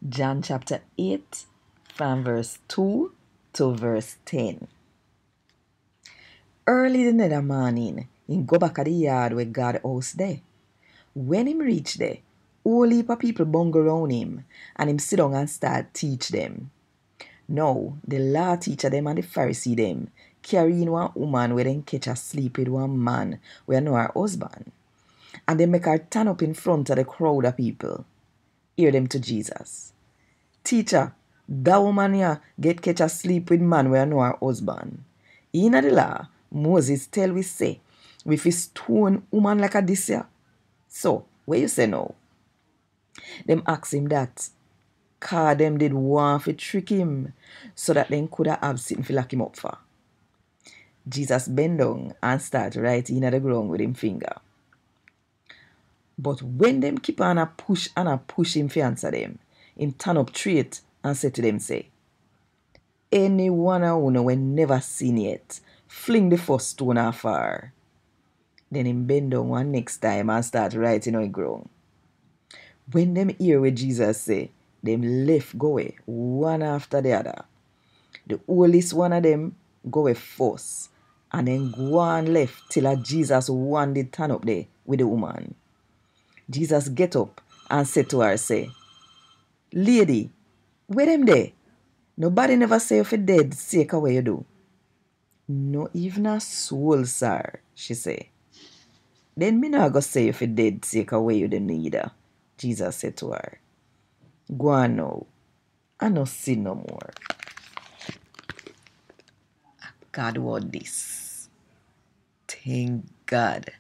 John chapter 8 from verse 2 to verse 10. Early the nether morning, him go back at the yard where God house there. When him reach there, whole heap of people bung around him, and him sit down and start teach them. Now, the law teacher them and the Pharisee them carrying one woman where them catch asleep with one man where know her husband. And they make her turn up in front of the crowd of people. Hear them to Jesus. Teacher, that woman here get catch asleep with man where know her husband. In the law, Moses tell we say, we fi stone woman like a this here. So, where you say now? Them ask him that, cause them did want to trick him, so that them could have something to lock him up for. Jesus bend down and start writing at the ground with him finger. But when them keep on a push him fi answer them, him turn up straight and say to them, say, any one of you we never seen yet, fling the first stone afar. Then him bend down one next time and start writing on the ground. When them hear what Jesus say, them left go away, one after the other. The oldest one of them go away first, and then go on left till a Jesus one did turn up there with the woman. Jesus get up and said to her, say, lady, where them there? Nobody never say if you dead, sake of what you do. No even a soul, sir, she say. Then me not go say if you dead, sake of what you do neither, Jesus said to her. Go on now, I no sin no more. Gad Wod Dis. Thank God.